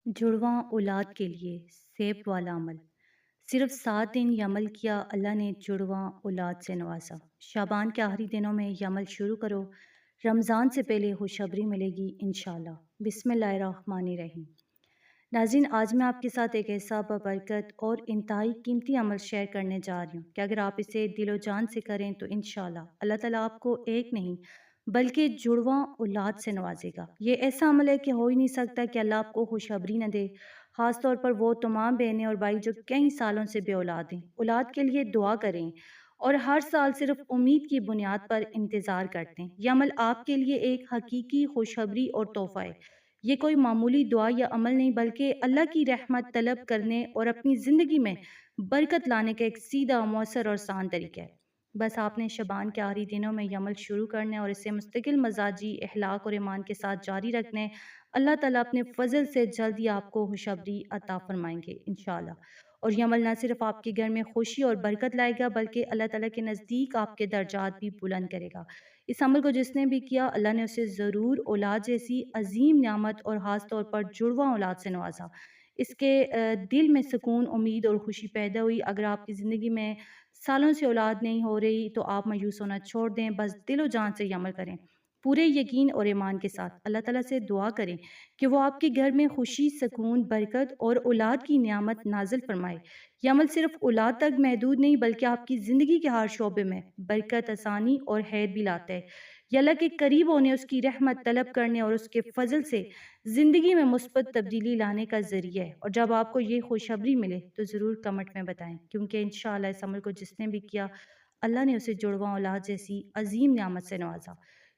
جڑواں اولاد کے لیے سیب والا عمل۔ صرف 7 دن یہ عمل کیا، اللہ نے جڑواں اولاد سے نوازا۔ شعبان کے آخری دنوں میں یہ عمل شروع کرو، رمضان سے پہلے خوشخبری ملے گی انشاءاللہ۔ بسم اللہ الرحمن الرحیم۔ ناظرین، آج میں آپ کے ساتھ ایک ایسا بابرکت اور انتہائی قیمتی عمل شیئر کرنے جا رہی ہوں کہ اگر آپ اسے دل و جان سے کریں تو انشاءاللہ اللہ تعالیٰ آپ کو ایک نہیں بلکہ جڑواں اولاد سے نوازے گا۔ یہ ایسا عمل ہے کہ ہو ہی نہیں سکتا کہ اللہ آپ کو خوشخبری نہ دے، خاص طور پر وہ تمام بہنیں اور بھائی جو کئی سالوں سے بے اولاد ہیں۔ اولاد کے لیے دعا کریں اور ہر سال صرف امید کی بنیاد پر انتظار کرتے ہیں۔ یہ عمل آپ کے لیے ایک حقیقی خوشخبری اور تحفہ ہے۔ یہ کوئی معمولی دعا یا عمل نہیں بلکہ اللہ کی رحمت طلب کرنے اور اپنی زندگی میں برکت لانے کا ایک سیدھا، مؤثر اور آسان طریقہ ہے۔ بس آپ نے شعبان کے آخری دنوں میں یہ عمل شروع کرنا ہے اور اسے مستقل مزاجی اخلاق اور ایمان کے ساتھ جاری رکھنا ہے۔ اللہ تعالیٰ اپنے فضل سے جلد ہی آپ کو خوشخبری عطا فرمائیں گے انشاءاللہ۔ اور یہ عمل نہ صرف آپ کے گھر میں خوشی اور برکت لائے گا بلکہ اللہ تعالیٰ کے نزدیک آپ کے درجات بھی بلند کرے گا۔ اس عمل کو جس نے بھی کیا، اللہ نے اسے ضرور اولاد جیسی عظیم نعمت اور خاص طور پر جڑواں اولاد سے نوازا۔ اس کے دل میں سکون، امید اور خوشی پیدا ہوئی۔ اگر آپ کی زندگی میں سالوں سے اولاد نہیں ہو رہی تو آپ مایوس ہونا چھوڑ دیں، بس دل و جان سے یہ عمل کریں، پورے یقین اور ایمان کے ساتھ۔ اللہ تعالیٰ سے دعا کریں کہ وہ آپ کے گھر میں خوشی، سکون، برکت اور اولاد کی نعمت نازل فرمائے۔ یہ عمل صرف اولاد تک محدود نہیں بلکہ آپ کی زندگی کے ہر شعبے میں برکت، آسانی اور خیر بھی لاتا ہے۔ یہ اللہ کے قریب ہونے، اس کی رحمت طلب کرنے اور اس کے فضل سے زندگی میں مثبت تبدیلی لانے کا ذریعہ ہے۔ اور جب آپ کو یہ خوشخبری ملے تو ضرور کمنٹ میں بتائیں، کیونکہ انشاءاللہ اس عمل کو جس نے بھی کیا، اللہ نے اسے جڑواں اولاد جیسی عظیم نعمت سے نوازا۔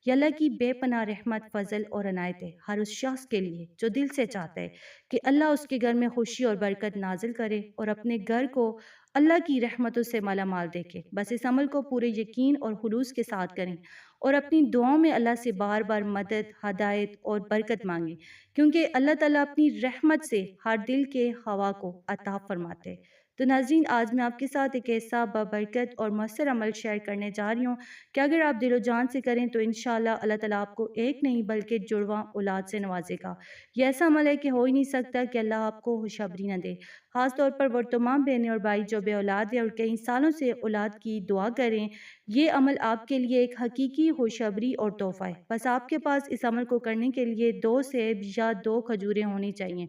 یہ اللہ کی بے پناہ رحمت، فضل اور عنایت ہے ہر اس شخص کے لیے جو دل سے چاہتا ہے کہ اللہ اس کے گھر میں خوشی اور برکت نازل کرے اور اپنے گھر کو اللہ کی رحمتوں سے مالا مال دیکھے۔ بس اس عمل کو پورے یقین اور خلوص کے ساتھ کریں اور اپنی دعاؤں میں اللہ سے بار بار مدد، ہدایت اور برکت مانگیں، کیونکہ اللہ تعالیٰ اپنی رحمت سے ہر دل کے خواہ کو عطا فرماتے ہیں۔ تو ناظرین، آج میں آپ کے ساتھ ایک ایسا بابرکت اور مؤثر عمل شیئر کرنے جا رہی ہوں کہ اگر آپ دل و جان سے کریں تو انشاءاللہ اللہ تعالیٰ آپ کو ایک نہیں بلکہ جڑواں اولاد سے نوازے گا۔ یہ ایسا عمل ہے کہ ہو ہی نہیں سکتا کہ اللہ آپ کو خوشخبری نہ دے، خاص طور پر وہ تمام بہنیں اور بھائی جو بے اولاد ہیں اور کئی سالوں سے اولاد کی دعا کریں۔ یہ عمل آپ کے لیے ایک حقیقی خوشخبری اور تحفہ ہے۔ بس آپ کے پاس اس عمل کو کرنے کے لیے 2 سیب یا 2 کھجوریں ہونی چاہیے۔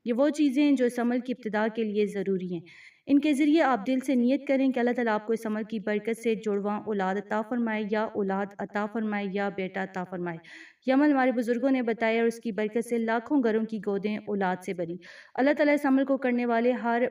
یہ وہ چیزیں ہیں جو اس عمل کی ابتدا کے لیے ضروری ہیں۔ ان کے ذریعے آپ دل سے نیت کریں کہ اللہ تعالیٰ آپ کو اس عمل کی برکت سے جڑواں اولاد عطا فرمائے، یا اولاد عطا فرمائے یا بیٹا عطا فرمائے۔ یہ عمل ہمارے بزرگوں نے بتایا اور اس کی برکت سے لاکھوں گھروں کی گودیں اولاد سے بھری۔ اللہ تعالیٰ اس عمل کو کرنے والے ہر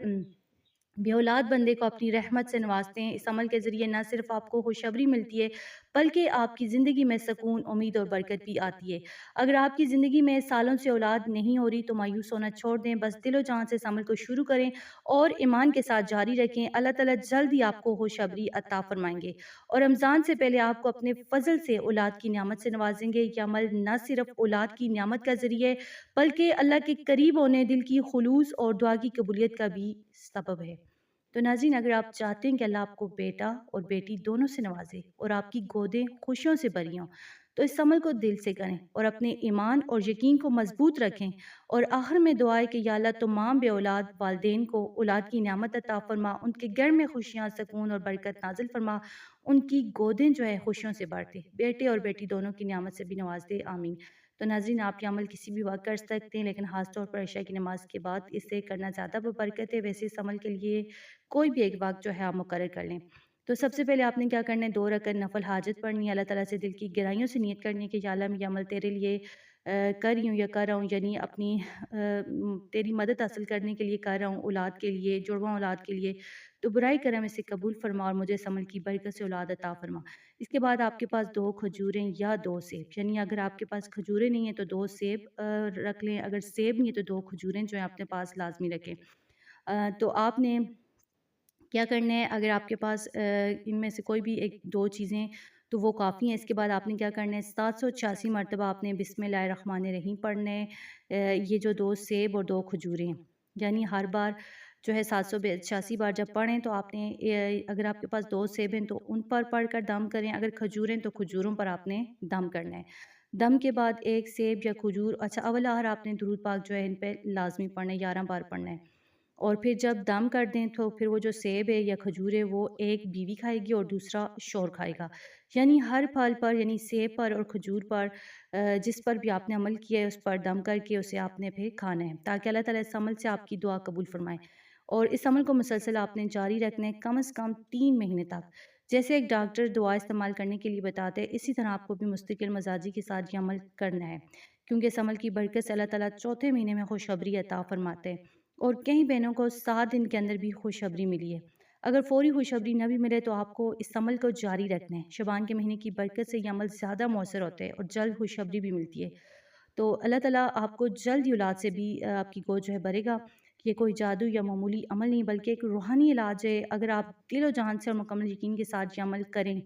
بے اولاد بندے کو اپنی رحمت سے نوازتے ہیں۔ اس عمل کے ذریعے نہ صرف آپ کو خوشخبری ملتی ہے بلکہ آپ کی زندگی میں سکون، امید اور برکت بھی آتی ہے۔ اگر آپ کی زندگی میں سالوں سے اولاد نہیں ہو رہی تو مایوس ہونا چھوڑ دیں، بس دل و جان سے اس عمل کو شروع کریں اور ایمان کے ساتھ جاری رکھیں۔ اللہ تعالیٰ جلد ہی آپ کو خوشخبری عطا فرمائیں گے اور رمضان سے پہلے آپ کو اپنے فضل سے اولاد کی نعمت سے نوازیں گے۔ یہ عمل نہ صرف اولاد کی نعمت کا ذریعہ ہے بلکہ اللہ کے قریب ہونے، دل کی خلوص اور دعا کی قبولیت کا بھی سبب ہے۔ تو ناظرین، اگر آپ چاہتے ہیں کہ اللہ آپ کو بیٹا اور بیٹی دونوں سے نوازے اور آپ کی گودیں خوشیوں سے بھری ہوں تو اس عمل کو دل سے کریں اور اپنے ایمان اور یقین کو مضبوط رکھیں، اور آخر میں دعا ہے کہ یا اللہ تمام بے اولاد والدین کو اولاد کی نعمت عطا فرما، ان کے گھر میں خوشیاں، سکون اور برکت نازل فرما، ان کی گودیں جو ہے خوشیوں سے بھرتے، بیٹے اور بیٹی دونوں کی نعمت سے بھی نواز دے، آمین۔ تو ناظرین، آپ یہ عمل کسی بھی وقت کر سکتے ہیں لیکن خاص طور پر عشاء کی نماز کے بعد اسے کرنا زیادہ ببرکت ہے۔ ویسے اس عمل کے لیے کوئی بھی ایک وقت جو ہے آپ مقرر کر لیں۔ تو سب سے پہلے آپ نے کیا کرنا ہے، 2 رکعت نفل حاجت پڑھنی ہے، اللہ تعالیٰ سے دل کی گہرائیوں سے نیت کرنی ہے کہ یا اللہ میں یہ عمل تیرے لیے کر رہی ہوں یا کر رہا ہوں، یعنی اپنی تیری مدد حاصل کرنے کے لیے کر رہا ہوں، اولاد کے لیے، جڑواں اولاد کے لیے، تو برائی کرم اسے قبول فرما اور مجھے اس عمل کی برکت سے اولاد عطا فرما۔ اس کے بعد آپ کے پاس 2 کھجوریں یا 2 سیب، یعنی اگر آپ کے پاس کھجوریں نہیں ہیں تو 2 سیب رکھ لیں، اگر سیب نہیں ہے تو 2 کھجوریں جو ہیں اپنے پاس لازمی رکھیں۔ تو آپ نے کیا کرنا ہے، اگر آپ کے پاس ان میں سے کوئی بھی ایک 2 چیزیں تو وہ کافی ہیں۔ اس کے بعد آپ نے کیا کرنا ہے، 786 مرتبہ آپ نے بسم اللہ الرحمن الرحیم پڑھنا ہے۔ یہ جو 2 سیب اور 2 کھجوریں ہیں، یعنی ہر بار جو ہے 786 بار جب پڑھیں تو آپ نے اگر آپ کے پاس 2 سیب ہیں تو ان پر پڑھ کر دم کریں، اگر کھجوریں تو کھجوروں پر آپ نے دم کرنا ہے۔ دم کے بعد ایک سیب یا کھجور، اچھا اول آخر آپ نے درود پاک جو ہے ان پہ لازمی پڑھنا ہے، 11 بار پڑھنا ہے، اور پھر جب دم کر دیں تو پھر وہ جو سیب ہے یا کھجور ہے وہ ایک بیوی کھائے گی اور دوسرا شوہر کھائے گا، یعنی ہر پھل پر، یعنی سیب پر اور کھجور پر جس پر بھی آپ نے عمل کیا ہے اس پر دم کر کے اسے آپ نے پھر کھانا ہے، تاکہ اللہ تعالیٰ اس عمل سے آپ کی دعا قبول فرمائے۔ اور اس عمل کو مسلسل آپ نے جاری رکھنا ہے کم از کم 3 مہینے تک۔ جیسے ایک ڈاکٹر دعا استعمال کرنے کے لیے بتاتے ہیں، اسی طرح آپ کو بھی مستقل مزاجی کے ساتھ یہ عمل کرنا ہے، کیونکہ اس عمل کی برکت سے اللہ تعالیٰ چوتھے مہینے میں خوشخبری عطا فرماتے ہیں، اور کئی بہنوں کو 7 دن کے اندر بھی خوشخبری ملی ہے۔ اگر فوری خوشخبری نہ بھی ملے تو آپ کو اس عمل کو جاری رکھنا ہے۔ شعبان کے مہینے کی برکت سے یہ عمل زیادہ مؤثر ہوتے ہیں اور جلد خوشخبری بھی ملتی ہے۔ تو اللہ تعالیٰ آپ کو جلد ہی اولاد سے بھی آپ کی گود جو ہے بھرے گا۔ یہ کوئی جادو یا معمولی عمل نہیں بلکہ ایک روحانی علاج ہے۔ اگر آپ دل و جان سے اور مکمل یقین کے ساتھ یہ عمل کریں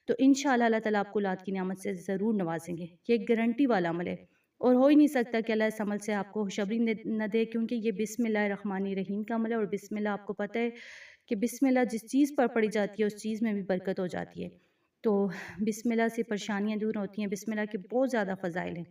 تو انشاءاللہ اللہ تعالیٰ آپ کو اولاد کی نعمت سے ضرور نوازیں گے۔ یہ ایک گارنٹی والا عمل ہے اور ہو ہی نہیں سکتا کہ اللہ اس عمل سے آپ کو خوشخبری نہ دے، کیونکہ یہ بسم اللہ الرحمن الرحیم کا عمل ہے، اور بسم اللہ آپ کو پتہ ہے کہ بسم اللہ جس چیز پر پڑھی جاتی ہے اس چیز میں بھی برکت ہو جاتی ہے۔ تو بسم اللہ سے پریشانیاں دور ہوتی ہیں، بسم اللہ کے بہت زیادہ فضائل ہیں۔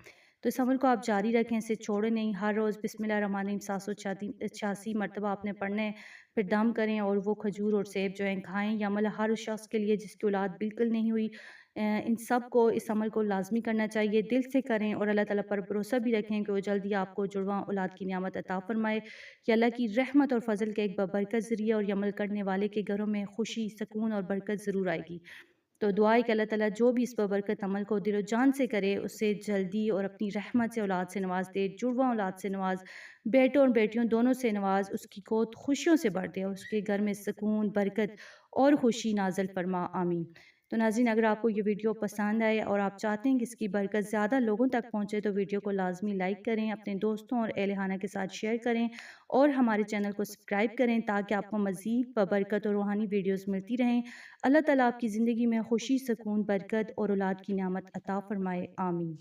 تو اس عمل کو آپ جاری رکھیں، اسے چھوڑیں نہیں۔ ہر روز بسم اللہ الرحمن الرحیم 786 مرتبہ آپ نے پڑھنا ہے، پھر دم کریں اور وہ کھجور اور سیب جو ہیں کھائیں۔ یہ عمل ہر اس شخص کے لیے جس کی اولاد بالکل نہیں ہوئی، ان سب کو اس عمل کو لازمی کرنا چاہیے، دل سے کریں اور اللہ تعالیٰ پر بھروسہ بھی رکھیں کہ وہ جلدی آپ کو جڑواں اولاد کی نعمت عطا فرمائے۔ یہ اللہ کی رحمت اور فضل کا ایک بابرکت ذریعہ، اور یہ عمل کرنے والے کے گھروں میں خوشی، سکون اور برکت ضرور آئے گی۔ تو دعا ہے کہ اللہ تعالیٰ جو بھی اس بابرکت عمل کو دل و جان سے کرے اسے جلدی اور اپنی رحمت سے اولاد سے نواز دے، جڑواں اولاد سے نواز، بیٹوں اور بیٹیوں دونوں سے نواز، اس کی گود خوشیوں سے بھر دے اور اس کے گھر میں سکون، برکت اور خوشی نازل فرما، آمین۔ تو ناظرین، اگر آپ کو یہ ویڈیو پسند آئے اور آپ چاہتے ہیں کہ اس کی برکت زیادہ لوگوں تک پہنچے تو ویڈیو کو لازمی لائک کریں، اپنے دوستوں اور اہل خانہ کے ساتھ شیئر کریں اور ہمارے چینل کو سبسکرائب کریں تاکہ آپ کو مزید بابرکت اور روحانی ویڈیوز ملتی رہیں۔ اللہ تعالیٰ آپ کی زندگی میں خوشی، سکون، برکت اور اولاد کی نعمت عطا فرمائے، آمین۔